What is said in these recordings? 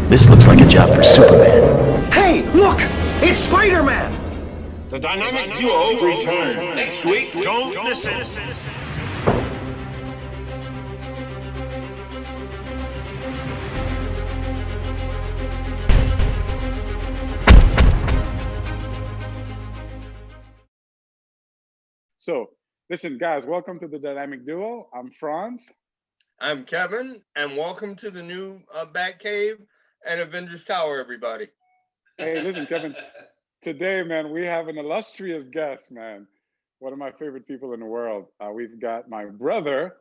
This looks like a job for Superman. Hey, look! It's Spider-Man! The dynamic duo return next week. Don't listen. So, listen, guys, welcome to the Dynamic Duo. I'm Franz. I'm Kevin, and welcome to the new Batcave and Avengers Tower, everybody. Hey, listen, Kevin, today, man, we have an illustrious guest, man. One of my favorite people in the world. We've got my brother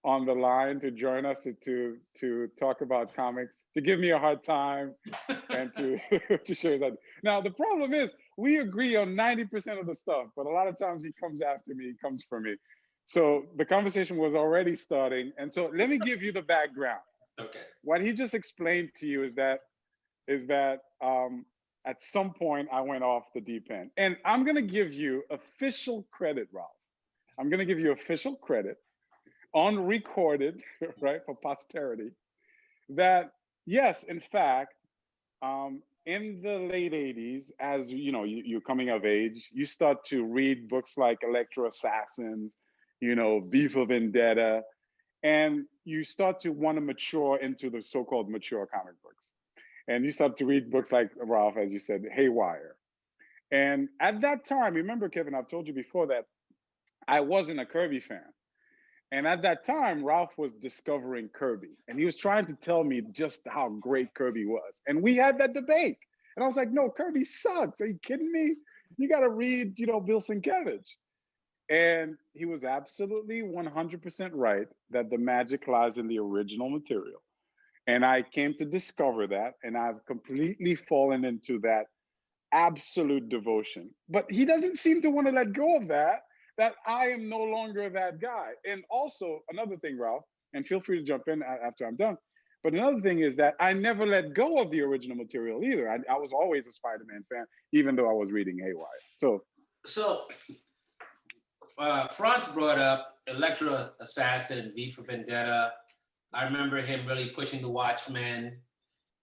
on the line to join us to talk about comics, to give me a hard time, and to to share his ideas. Now, the problem is, we agree on 90% of the stuff, but a lot of times he comes after me, he comes for me. So the conversation was already starting. And so let me give you the background. Okay. What he just explained to you is that at some point I went off the deep end. And I'm going to give you official credit, Ralph. I'm going to give you official credit, unrecorded, right, for posterity, that yes, in fact, in the late 80s, as you know, you're coming of age, you start to read books like Electro Assassins, you know, V for Vendetta, and you start to want to mature into the so-called mature comic books. And you start to read books like, Ralph, as you said, Haywire. And at that time, remember, Kevin, I've told you before that I wasn't a Kirby fan. And at that time, Ralph was discovering Kirby, and he was trying to tell me just how great Kirby was. And we had that debate. And I was like, no, Kirby sucks. Are you kidding me? You got to read, you know, Bill Sienkiewicz. And he was absolutely 100% right that the magic lies in the original material. And I came to discover that, and I've completely fallen into that absolute devotion. But he doesn't seem to want to let go of that I am no longer that guy. And also another thing, Ralph, and feel free to jump in after I'm done. But another thing is that I never let go of the original material either. I was always a Spider-Man fan, even though I was reading Haywire. So Franz brought up Electro Assassin, V for Vendetta. I remember him really pushing the Watchmen,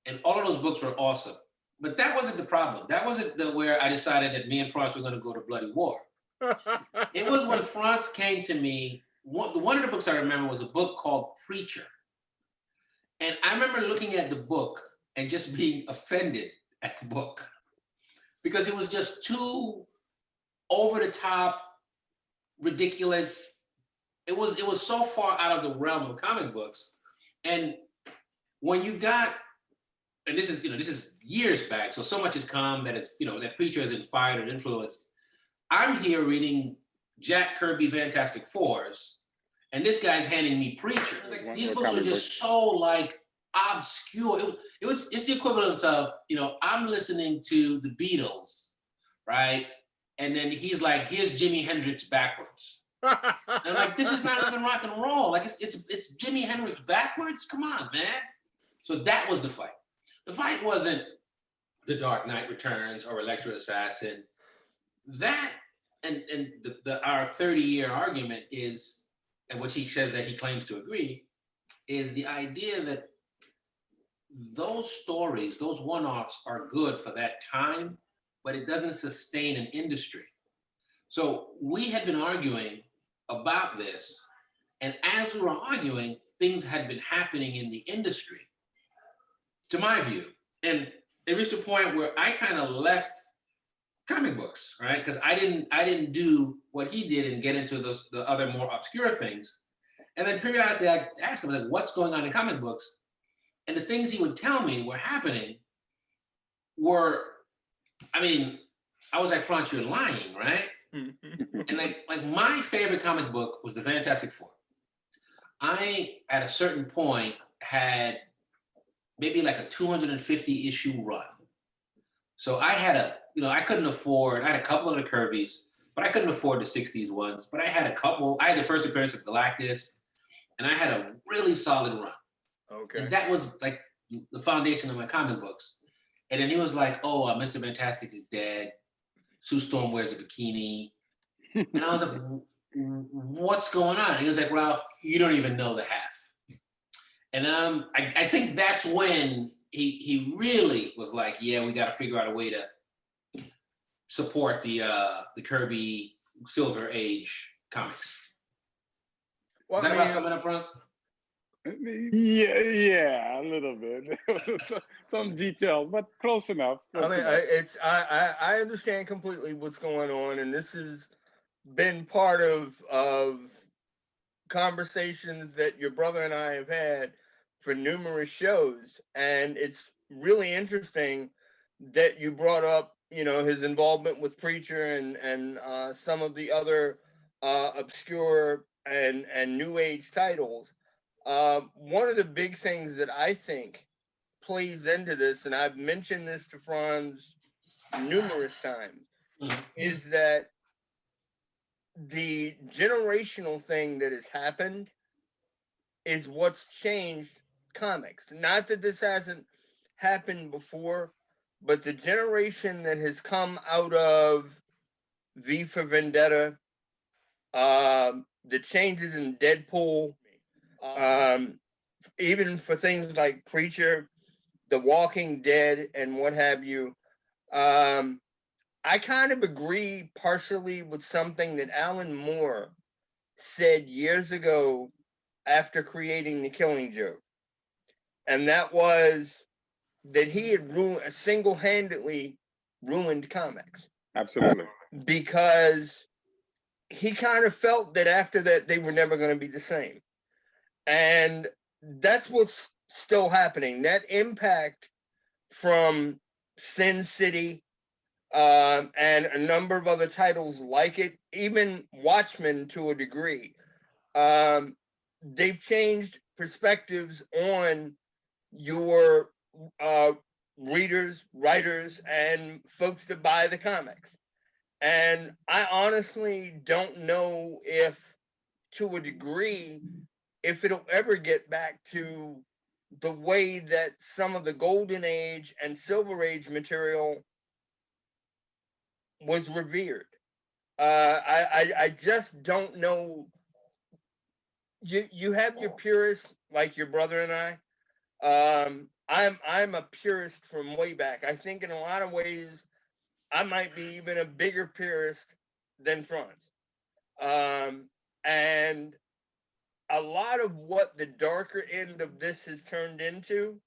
and all of those books were awesome. But that wasn't the problem. That wasn't where I decided that me and Franz were going to go to bloody war. It was when Franz came to me. One of the books I remember was a book called Preacher. And I remember looking at the book and just being offended at the book because it was just too over the top, ridiculous. It was so far out of the realm of comic books. And when you've got, and this is years back, so much has come that it's, that Preacher has inspired and influenced. I'm here reading Jack Kirby Fantastic Fours, and this guy's handing me Preacher. Like, these books were just so like obscure. It's the equivalent of, I'm listening to the Beatles, right? And then he's like, here's Jimi Hendrix backwards. And I'm like, this is not even rock and roll. Like it's Jimi Hendrix backwards. Come on, man. So that was the fight. The fight wasn't The Dark Knight Returns or Electro Assassin. That and our 30-year argument is, and which he says that he claims to agree, is the idea that those stories, those one-offs are good for that time, but it doesn't sustain an industry. So we had been arguing about this, and as we were arguing, things had been happening in the industry, to my view. And it reached a point where I kind of left comic books, right? Because I didn't do what he did and get into the other more obscure things. And then periodically I asked him, like, what's going on in comic books? And the things he would tell me were happening were, I was like, Franz, you're lying, right? And like my favorite comic book was the Fantastic Four. I, at a certain point, had maybe like a 250 issue run. So I had I had a couple of the Kirbys, but I couldn't afford the 60s ones. But I had the first appearance of Galactus, and I had a really solid run. Okay. And that was like the foundation of my comic books. And then he was like, oh, Mr. Fantastic is dead. Sue Storm wears a bikini. And I was like, what's going on? And he was like, Ralph, you don't even know the half. And I think that's when he really was like, yeah, we got to figure out a way to support the Kirby Silver Age comics. Well, Is that I about mean, something up front? Yeah, a little bit. Some details, but close enough. I Close mean, enough. I understand completely what's going on, and this has been part of conversations that your brother and I have had for numerous shows, and it's really interesting that you brought up, you know, his involvement with Preacher and some of the other obscure and new age titles. One of the big things that I think plays into this, and I've mentioned this to Franz numerous times, is that the generational thing that has happened is what's changed comics. Not that this hasn't happened before, but the generation that has come out of V for Vendetta, the changes in Deadpool, even for things like Preacher, The Walking Dead, and what have you. I kind of agree partially with something that Alan Moore said years ago after creating The Killing Joke. And that was that he had single-handedly ruined comics. Absolutely. Because he kind of felt that after that, they were never going to be the same. And that's what's still happening. That impact from Sin City, and a number of other titles like it, even Watchmen to a degree. They've changed perspectives on your readers, writers, and folks that buy the comics. And I honestly don't know if, to a degree, if it'll ever get back to the way that some of the Golden Age and Silver Age material was revered. I just don't know. You have your purists like your brother and I. I'm a purist from way back. I think in a lot of ways I might be even a bigger purist than Franz. And a lot of what the darker end of this has turned into,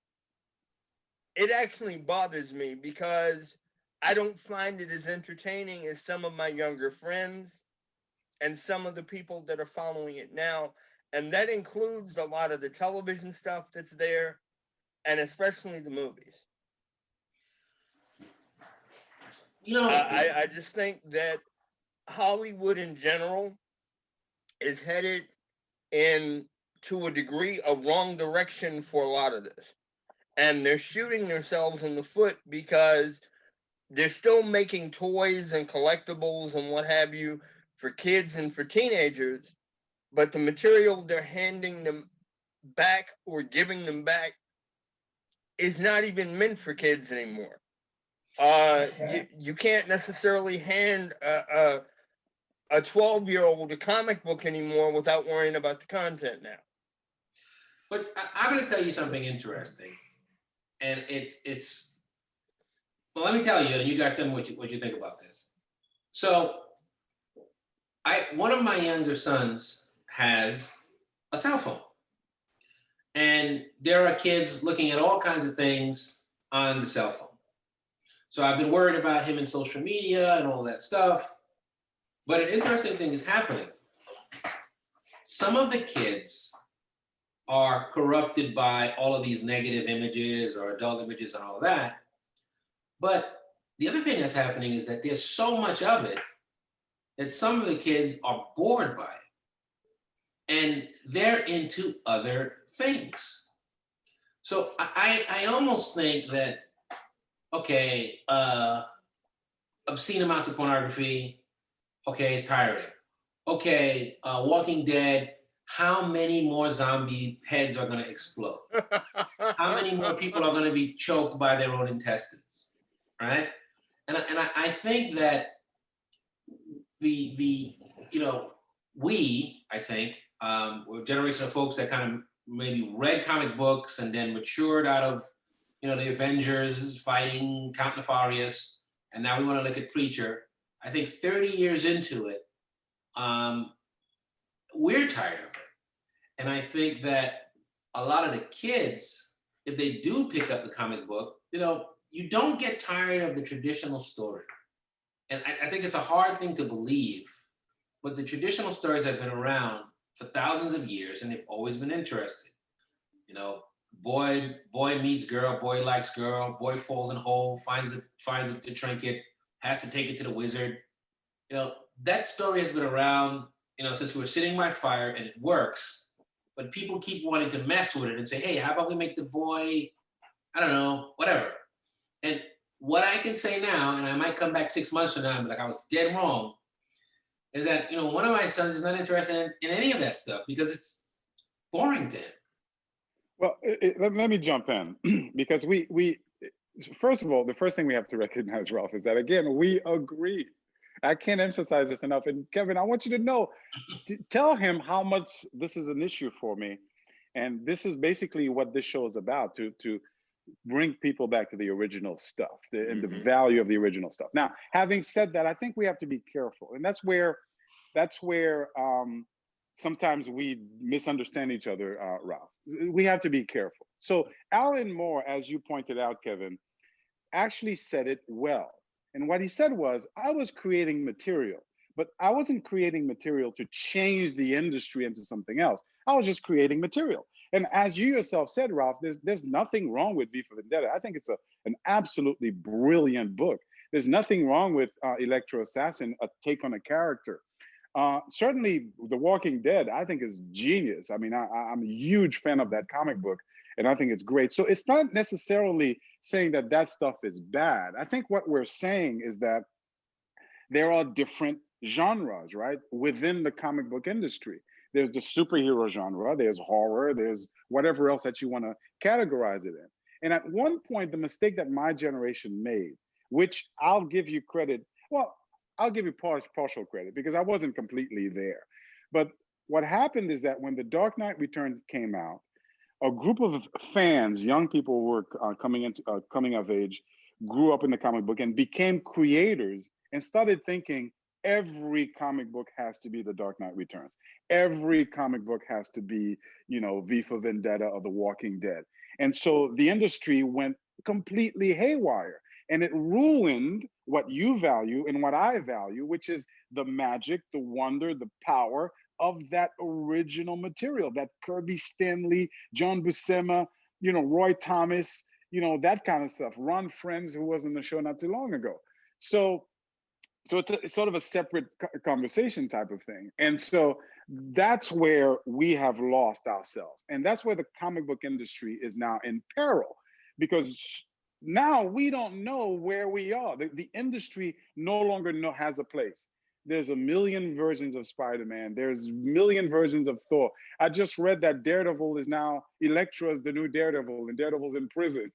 it actually bothers me because I don't find it as entertaining as some of my younger friends and some of the people that are following it now. And that includes a lot of the television stuff that's there, and especially the movies. You know, I just think that Hollywood in general is headed in, to a degree, a wrong direction for a lot of this. And they're shooting themselves in the foot because they're still making toys and collectibles and what have you for kids and for teenagers, but the material they're handing them back or giving them back is not even meant for kids anymore. You can't necessarily hand a 12-year-old a comic book anymore without worrying about the content now. but I'm going to tell you something interesting, and it's. Well, let me tell you, and you guys tell me what you think about this. So, one of my younger sons has a cell phone, and there are kids looking at all kinds of things on the cell phone. So I've been worried about him in social media and all that stuff. But an interesting thing is happening. Some of the kids are corrupted by all of these negative images or adult images and all of that. But the other thing that's happening is that there's so much of it that some of the kids are bored by it. And they're into other things. So I almost think that, okay, obscene amounts of pornography, okay, it's tiring. Okay, Walking Dead, how many more zombie heads are going to explode? How many more people are going to be choked by their own intestines, right? And I think that we, I think, we're a generation of folks that kind of maybe read comic books and then matured out of, the Avengers fighting Count Nefarious, and now we want to look at Preacher. I think 30 years into it, we're tired of it. And I think that a lot of the kids, if they do pick up the comic book, you don't get tired of the traditional story. And I think it's a hard thing to believe, but the traditional stories have been around for thousands of years, and they've always been interesting. Boy meets girl, boy likes girl, boy falls in a hole, finds a trinket, has to take it to the wizard. That story has been around, since we were sitting by fire, and it works. But people keep wanting to mess with it and say, hey, how about we make the boy, I don't know, whatever. And what I can say now, and I might come back 6 months from now and be like, I was dead wrong, is that, one of my sons is not interested in any of that stuff because it's boring to him. Well, let me jump in because we first of all, the first thing we have to recognize, Ralph, is that, again, we agree. I can't emphasize this enough. And Kevin, I want you to know, tell him how much this is an issue for me. And this is basically what this show is about, to bring people back to the original stuff and the value of the original stuff. Now, having said that, I think we have to be careful. And that's where sometimes we misunderstand each other, Ralph. We have to be careful. So Alan Moore, as you pointed out, Kevin, actually said it well. And what he said was, I was creating material, but I wasn't creating material to change the industry into something else. I was just creating material. And as you yourself said, Ralph, there's nothing wrong with V for Vendetta. I think it's an absolutely brilliant book. There's nothing wrong with Electro Assassin, a take on a character. Certainly, The Walking Dead, I think, is genius. I mean, I'm a huge fan of that comic book, and I think it's great. So it's not necessarily saying that stuff is bad. I think what we're saying is that there are different genres, right, within the comic book industry. There's the superhero genre, there's horror, there's whatever else that you want to categorize it in. And at one point, the mistake that my generation made, which I'll give you credit, well, I'll give you partial credit because I wasn't completely there. But what happened is that when The Dark Knight Returns came out, a group of fans, young people who were coming of age, grew up in the comic book and became creators and started thinking every comic book has to be The Dark Knight Returns. Every comic book has to be, V for Vendetta or The Walking Dead. And so the industry went completely haywire. And it ruined what you value and what I value, which is the magic, the wonder, the power of that original material, that Kirby Stanley, John Buscema, Roy Thomas, that kind of stuff. Ron Frenz, who was on the show not too long ago. So it's sort of a separate conversation type of thing. And so that's where we have lost ourselves. And that's where the comic book industry is now in peril, because now we don't know where we are. The industry no longer has a place. There's a million versions of Spider-Man. There's a million versions of Thor. I just read that Daredevil is now, Elektra is the new Daredevil, and Daredevil's in prison.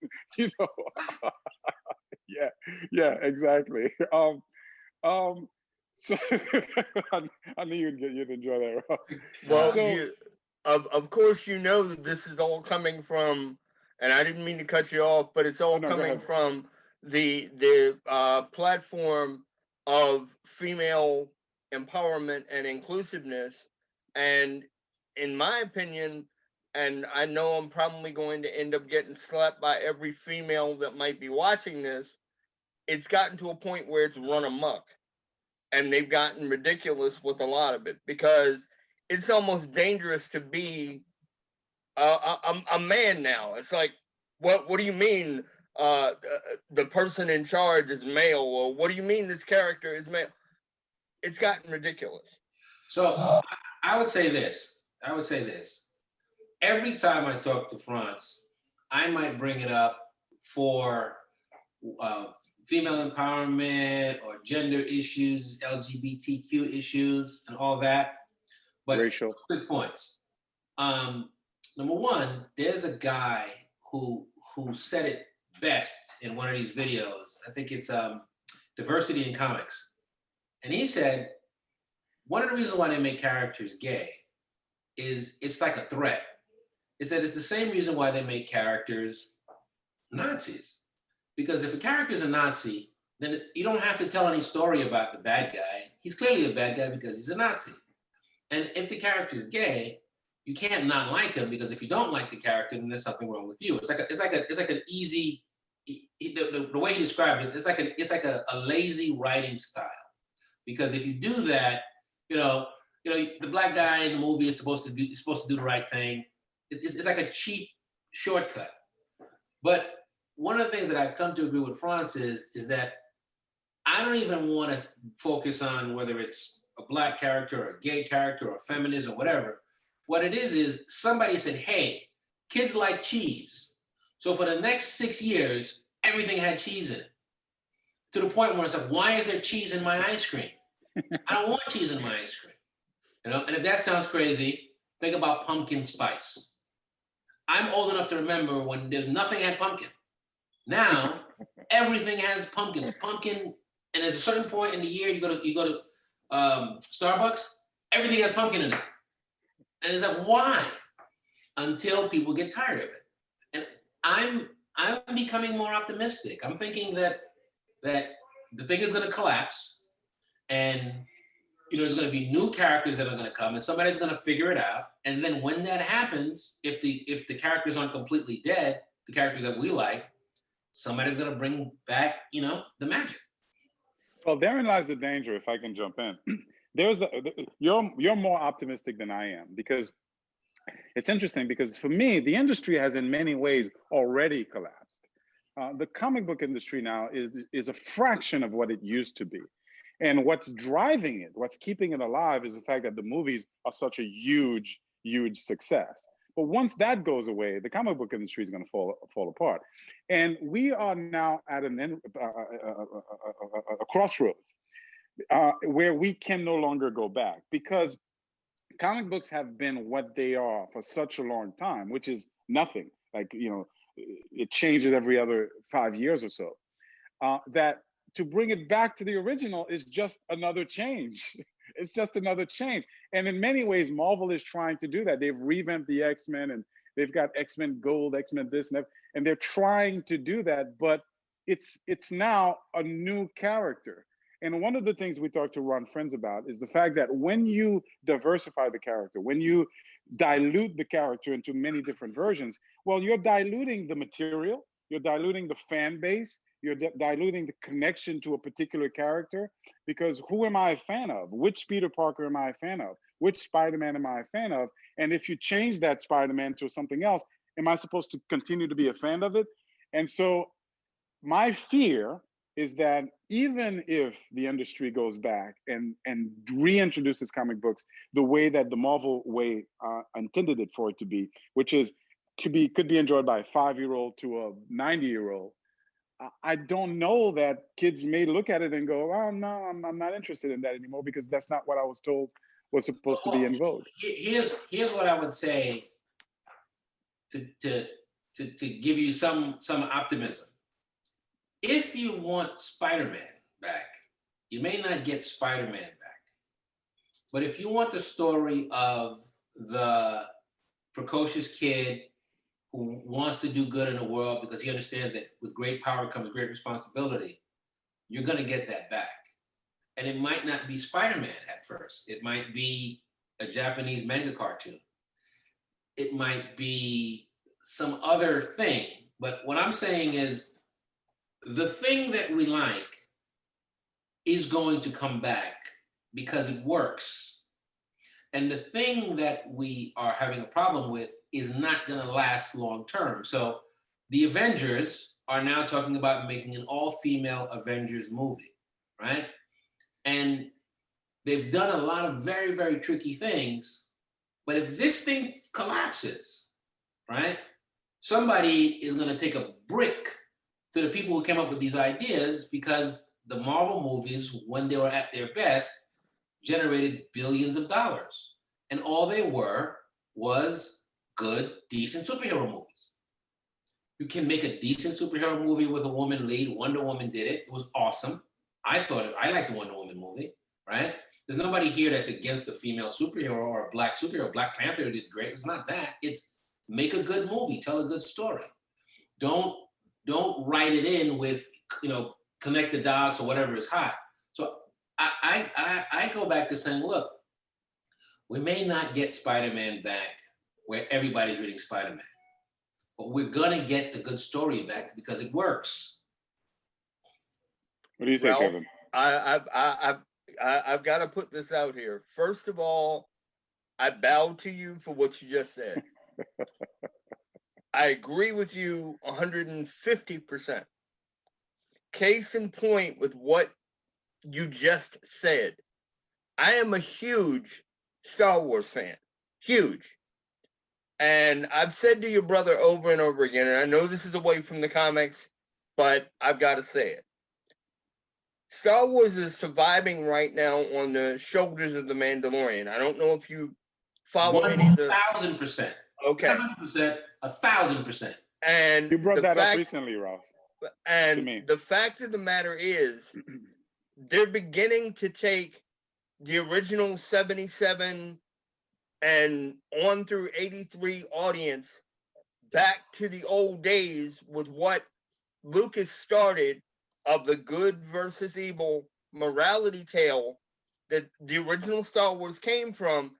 Yeah, exactly. So I knew you'd enjoy that, Rob. Well, so, of course, that this is all coming from, and I didn't mean to cut you off, but it's all coming from the platform of female empowerment and inclusiveness. And in my opinion, and I know I'm probably going to end up getting slapped by every female that might be watching this, it's gotten to a point where it's run amok. And they've gotten ridiculous with a lot of it, because it's almost dangerous to be a man now. It's like, what do you mean the person in charge is male? Or what do you mean this character is male? It's gotten ridiculous. So I would say this. Every time I talk to France, I might bring it up for female empowerment or gender issues, LGBTQ issues, and all that. But racial. Quick points. Number one, there's a guy who said it best in one of these videos. I think it's Diversity in Comics. And he said, one of the reasons why they make characters gay is it's like a threat. He said it's the same reason why they make characters Nazis. Because if a character is a Nazi, then you don't have to tell any story about the bad guy. He's clearly a bad guy because he's a Nazi. And if the character is gay, you can't not like him, because if you don't like the character, then there's something wrong with you. It's like an easy, the way he described it, it's like a lazy writing style. Because if you do that, the black guy in the movie is supposed to do the right thing. It's like a cheap shortcut. But one of the things that I've come to agree with France is that I don't even want to focus on whether it's a black character or a gay character or feminism or whatever. What it is somebody said, hey, kids like cheese. So for the next 6 years, everything had cheese in it. To the point where it's like, why is there cheese in my ice cream? I don't want cheese in my ice cream. And if that sounds crazy, think about pumpkin spice. I'm old enough to remember when nothing had pumpkin. Now everything has pumpkins. Pumpkin, and there's a certain point in the year you go to Starbucks, everything has pumpkin in it. And it's like, why? Until people get tired of it. And I'm becoming more optimistic. I'm thinking that the thing is going to collapse, and there's going to be new characters that are going to come, and somebody's going to figure it out. And then when that happens, if the characters aren't completely dead, the characters that we like, somebody's going to bring back, the magic. Well, therein lies the danger, if I can jump in. You're more optimistic than I am, because it's interesting, because for me, the industry has in many ways already collapsed. The comic book industry now is a fraction of what it used to be. And what's driving it, what's keeping it alive, is the fact that the movies are such a huge, huge success. But once that goes away, the comic book industry is going to fall apart. And we are now at a crossroads where we can no longer go back, because comic books have been what they are for such a long time, which is nothing. Like, it changes every other 5 years or so. That to bring it back to the original is just another change. It's just another change. And in many ways, Marvel is trying to do that. They've revamped the X-Men, and they've got X-Men Gold, X-Men this and that, and they're trying to do that, but it's now a new character. And one of the things we talked to Ron Friends about is the fact that when you diversify the character, when you dilute the character into many different versions, well, you're diluting the material, you're diluting the fan base, you're diluting the connection to a particular character, because who am I a fan of? Which Peter Parker am I a fan of? Which Spider-Man am I a fan of? And if you change that Spider-Man to something else, am I supposed to continue to be a fan of it? And so my fear is that even if the industry goes back and reintroduces comic books the way that the Marvel way intended it for it to be, which is could be enjoyed by a 5-year-old to a 90-year-old, I don't know that kids may look at it and go, oh, no, I'm not interested in that anymore, because that's not what I was told was supposed to be in vogue. Here's what I would say to give you some optimism. If you want Spider-Man back, you may not get Spider-Man back. But if you want the story of the precocious kid who wants to do good in the world because he understands that with great power comes great responsibility, you're going to get that back. And it might not be Spider-Man at first. It might be a Japanese manga cartoon. It might be some other thing. But what I'm saying is the thing that we like is going to come back because it works. And the thing that we are having a problem with is not going to last long term. So the Avengers are now talking about making an all-female Avengers movie, right? And they've done a lot of very, very tricky things. But if this thing collapses, right, somebody is going to take a brick to the people who came up with these ideas, because the Marvel movies, when they were at their best, generated billions of dollars. And all they were was good, decent superhero movies. You can make a decent superhero movie with a woman lead. Wonder Woman did it. It was awesome. I liked the Wonder Woman movie, right? There's nobody here that's against a female superhero or a black superhero. Black Panther did great. It's not that. It's make a good movie, tell a good story. Don't Don't write it in with, connect the dots or whatever is hot. So I go back to saying, look, we may not get Spider-Man back where everybody's reading Spider-Man, but we're gonna get the good story back because it works. What do you say, Ralph, Kevin? I've got to put this out here. First of all, I bow to you for what you just said. I agree with you 150%. Case in point with what you just said. I am a huge Star Wars fan. Huge. And I've said to your brother over and over again, and I know this is away from the comics, but I've got to say it. Star Wars is surviving right now on the shoulders of the Mandalorian. I don't know if you follow any of the 1,000%. Okay. 100%, 1,000%. And You brought the that fact, up recently, Ralph. and me. the fact of the matter is, they're beginning to take the original 77 and on through 83 audience back to the old days with what Lucas started of the good versus evil morality tale that the original Star Wars came from.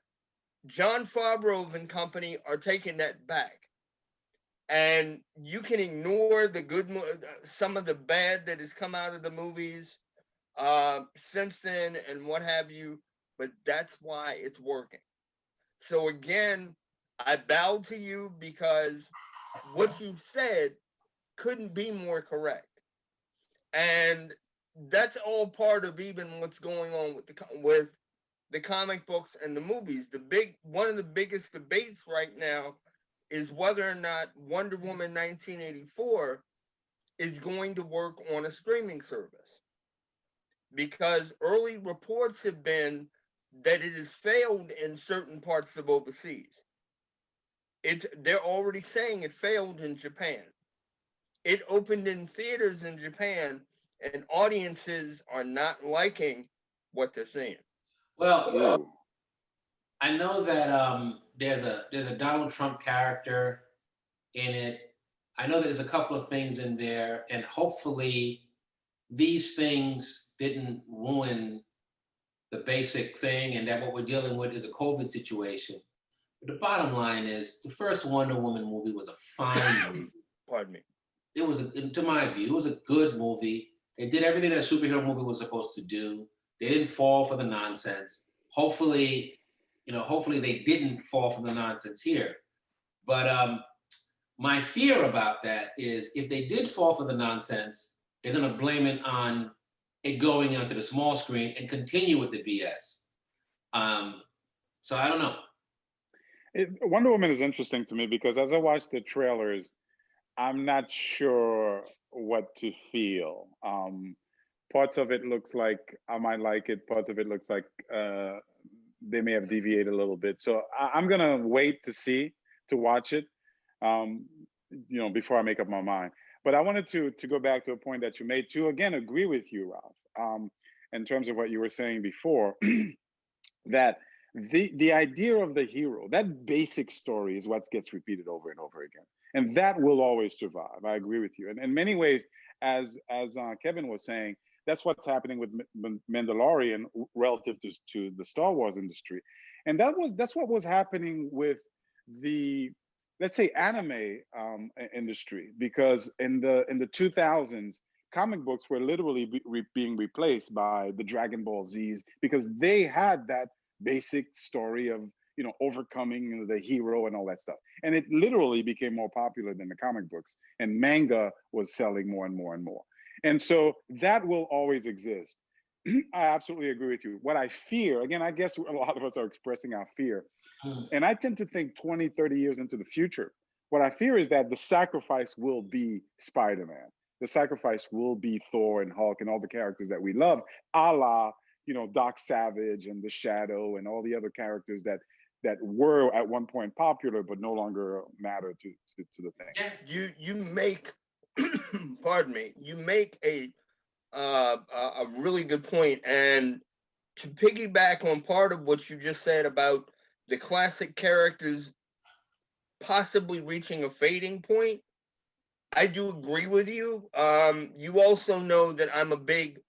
Jon Favreau and company are taking that back. And you can ignore the good, some of the bad that has come out of the movies since then and what have you, but that's why it's working. So again, I bow to you because what you said couldn't be more correct. And that's all part of even what's going on with the comic books and the movies. One of the biggest debates right now is whether or not Wonder Woman 1984 is going to work on a streaming service. Because early reports have been that it has failed in certain parts of overseas. They're already saying it failed in Japan. It opened in theaters in Japan, and audiences are not liking what they're seeing. Well, I know that there's a Donald Trump character in it. I know that there's a couple of things in there, and hopefully these things didn't ruin the basic thing, and that what we're dealing with is a COVID situation. But the bottom line is, the first Wonder Woman movie was a fine movie. Pardon me. It was, to my view, it was a good movie. They did everything that a superhero movie was supposed to do. They didn't fall for the nonsense. Hopefully they didn't fall for the nonsense here. But my fear about that is if they did fall for the nonsense, they're going to blame it on it going onto the small screen and continue with the BS. So I don't know. Wonder Woman is interesting to me because as I watch the trailers, I'm not sure what to feel. Parts of it looks like I might like it. Parts of it looks like they may have deviated a little bit. So I'm gonna wait to watch it, before I make up my mind. But I wanted to go back to a point that you made to again agree with you, Ralph, in terms of what you were saying before, that the idea of the hero, that basic story, is what gets repeated over and over again, and that will always survive. I agree with you, and in many ways, as Kevin was saying, that's what's happening with Mandalorian relative to the Star Wars industry, and that's what was happening with the, let's say, anime industry, because in the 2000s, comic books were literally being replaced by the Dragon Ball Z's because they had that basic story of overcoming the hero and all that stuff, and it literally became more popular than the comic books, and manga was selling more and more and more, and so that will always exist. I absolutely agree with you. What I fear, again, I guess a lot of us are expressing our fear, and I tend to think 20, 30 years into the future, what I fear is that the sacrifice will be Spider-Man. The sacrifice will be Thor and Hulk and all the characters that we love, a la Doc Savage and the Shadow and all the other characters that were at one point popular but no longer matter to the thing. Yeah. You make pardon me, you make a really good point. And to piggyback on part of what you just said about the classic characters possibly reaching a fading point, I do agree with you. You also know that I'm a big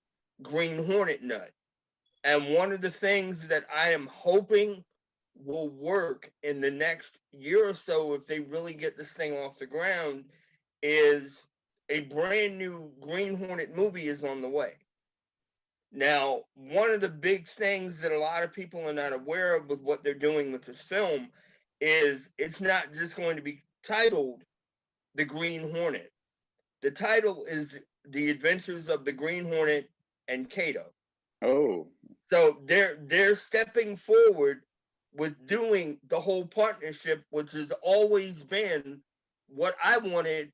Green Hornet nut. And one of the things that I am hoping will work in the next year or so, if they really get this thing off the ground, is a brand new Green Hornet movie is on the way. Now, one of the big things that a lot of people are not aware of with what they're doing with this film is it's not just going to be titled The Green Hornet. The title is The Adventures of the Green Hornet and Kato. Oh, So they're stepping forward with doing the whole partnership, which has always been what I wanted,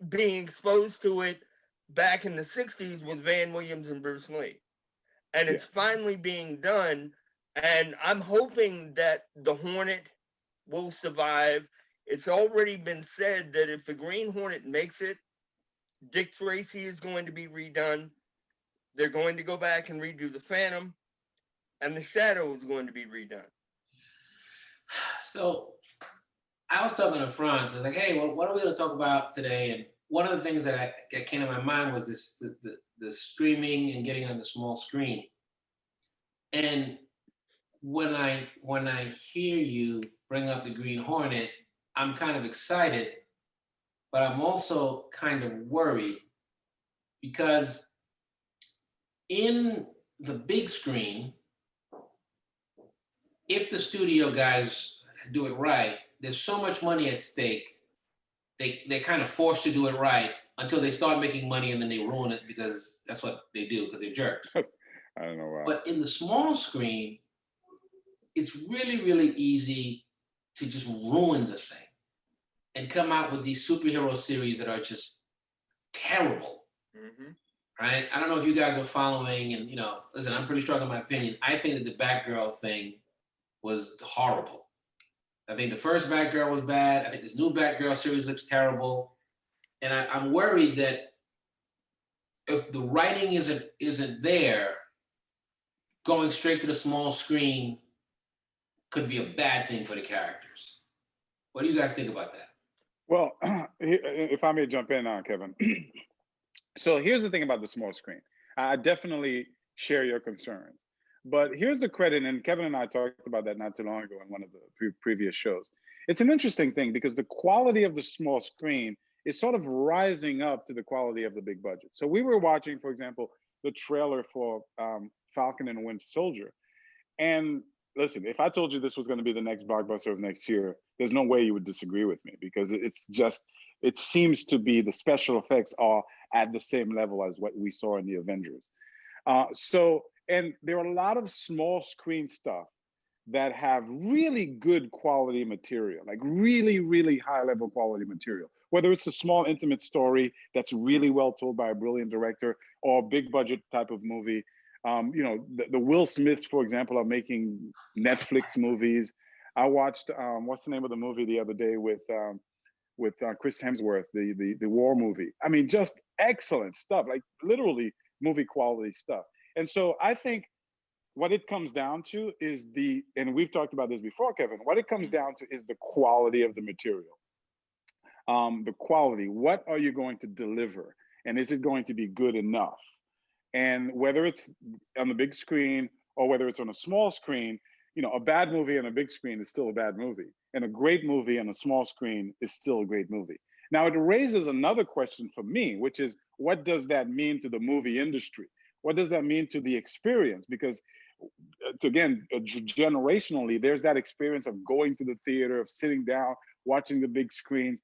being exposed to it back in the 60s with Van Williams and Bruce Lee. And it's finally being done. And I'm hoping that the Hornet will survive. It's already been said that if the Green Hornet makes it, Dick Tracy is going to be redone. They're going to go back and redo the Phantom, and the Shadow is going to be redone. So I was talking to Franz. I was like, "Hey, well, what are we going to talk about today?" And one of the things that came to my mind was the streaming and getting on the small screen. And when I hear you bring up the Green Hornet, I'm kind of excited, but I'm also kind of worried because in the big screen, if the studio guys do it right, there's so much money at stake. They're kind of forced to do it right until they start making money, and then they ruin it because that's what they do, because they're jerks. I don't know why. But in the small screen, it's really, really easy to just ruin the thing and come out with these superhero series that are just terrible. Mm-hmm. Right? I don't know if you guys are following, and listen, I'm pretty strong in my opinion. I think that the Batgirl thing was horrible. I think the first Batgirl was bad. I think this new Batgirl series looks terrible. And I'm worried that if the writing isn't there, going straight to the small screen could be a bad thing for the characters. What do you guys think about that? Well, if I may jump in now, Kevin. So here's the thing about the small screen. I definitely share your concerns. But here's the credit, and Kevin and I talked about that not too long ago in one of the previous shows. It's an interesting thing because the quality of the small screen is sort of rising up to the quality of the big budget. So we were watching, for example, the trailer for Falcon and Winter Soldier. And listen, if I told you this was going to be the next blockbuster of next year, there's no way you would disagree with me, because it seems to be the special effects are at the same level as what we saw in the Avengers. And there are a lot of small screen stuff that have really good quality material, like really, really high level quality material, whether it's a small intimate story that's really well told by a brilliant director, or a big budget type of movie. The Will Smiths, for example, are making Netflix movies. I watched, what's the name of the movie the other day with Chris Hemsworth, the war movie. I mean, just excellent stuff, like literally movie quality stuff. And so I think what it comes down to is and we've talked about this before, Kevin, what it comes down to is the quality of the material. The quality, what are you going to deliver? And is it going to be good enough? And whether it's on the big screen or whether it's on a small screen, a bad movie on a big screen is still a bad movie. And a great movie on a small screen is still a great movie. Now, it raises another question for me, which is, what does that mean to the movie industry? What does that mean to the experience? Because, again, generationally, there's that experience of going to the theater, of sitting down, watching the big screens.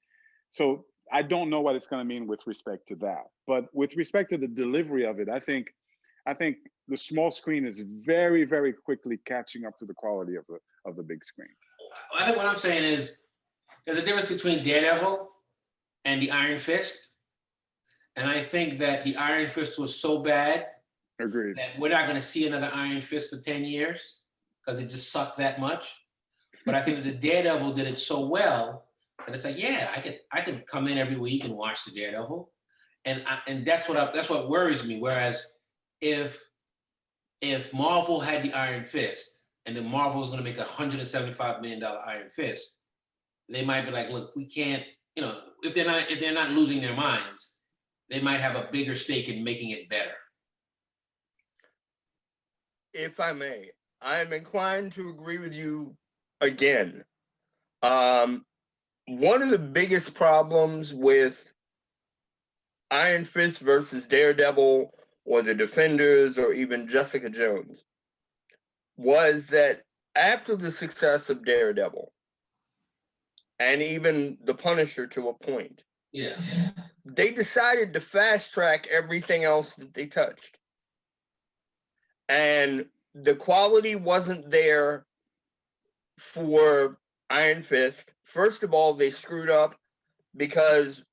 So I don't know what it's going to mean with respect to that. But with respect to the delivery of it, I think the small screen is very, very quickly catching up to the quality of the big screen. I think what I'm saying is there's a difference between Daredevil and the Iron Fist. And I think that the Iron Fist was so bad Agreed. that we're not going to see another Iron Fist for 10 years because it just sucked that much. But I think that the Daredevil did it so well that it's like, yeah, I could come in every week and watch the Daredevil. And that's what worries me. Whereas if Marvel had the Iron Fist and then Marvel is going to make $175 million Iron Fist, they might be like, look, we can't you know, if they're not losing their minds, they might have a bigger stake in making it better. If I may, I'm inclined to agree with you again. One of the biggest problems with Iron Fist versus Daredevil or the Defenders or even Jessica Jones was that after the success of Daredevil and even the Punisher to a point, Yeah. they decided to fast track everything else that they touched. And the quality wasn't there for Iron Fist. First of all, they screwed up because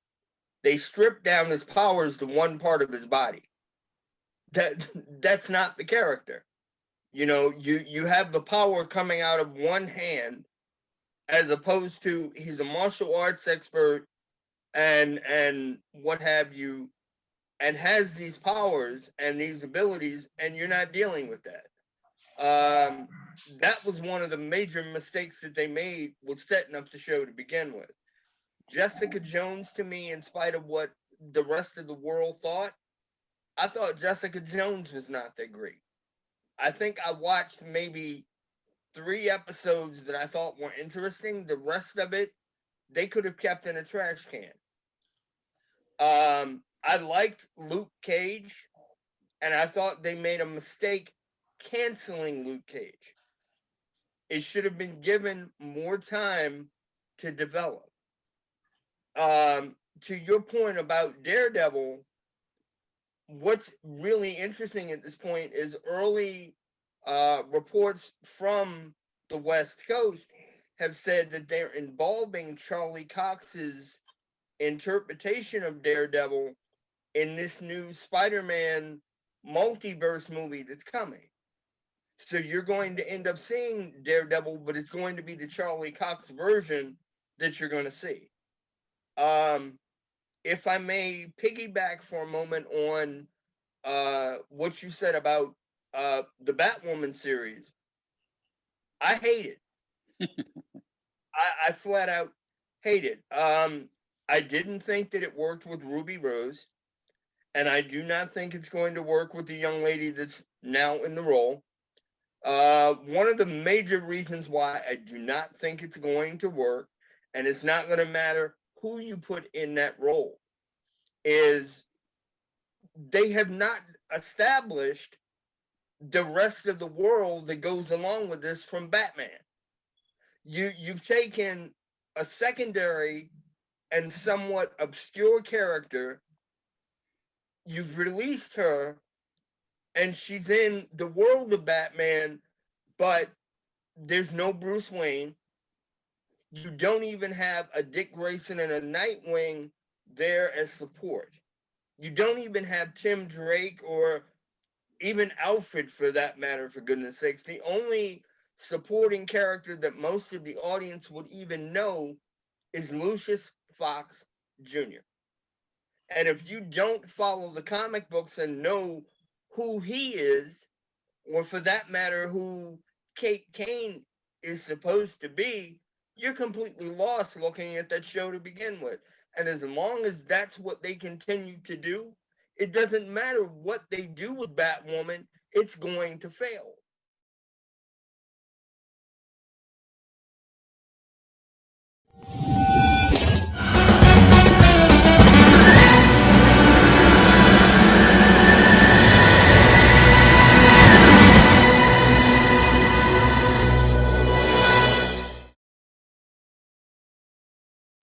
they stripped down his powers to one part of his body. That's not the character. You know, you have the power coming out of one hand, as opposed to he's a martial arts expert and what have you, and has these powers and these abilities, and you're not dealing with that. That was one of the major mistakes that they made with setting up the show to begin with. Jessica Jones, to me, in spite of what the rest of the world thought, I thought Jessica Jones was not that great. I think I watched maybe 3 episodes that I thought were interesting. The rest of it, they could have kept in a trash can. I liked Luke Cage, and I thought they made a mistake canceling Luke Cage. It should have been given more time to develop. To your point about Daredevil, what's really interesting at this point is early reports from the West Coast have said that they're involving Charlie Cox's interpretation of Daredevil in this new Spider-Man multiverse movie that's coming. So you're going to end up seeing Daredevil, but it's going to be the Charlie Cox version that you're going to see. If I may piggyback for a moment on what you said about the Batwoman series, I hate it. I flat out hate it. I didn't think that it worked with Ruby Rose, and I do not think it's going to work with the young lady that's now in the role. One of the major reasons why I do not think it's going to work, and it's not going to matter who you put in that role, is they have not established the rest of the world that goes along with this from Batman. You've taken a secondary and somewhat obscure character, you've released her, and she's in the world of Batman, but there's no Bruce Wayne. You don't even have a Dick Grayson and a Nightwing there as support. You don't even have Tim Drake or even Alfred, for that matter, for goodness sakes. The only supporting character that most of the audience would even know is Lucius Fox Jr. And if you don't follow the comic books and know who he is, or for that matter, who Kate Kane is supposed to be, you're completely lost looking at that show to begin with. And as long as that's what they continue to do, it doesn't matter what they do with Batwoman, it's going to fail.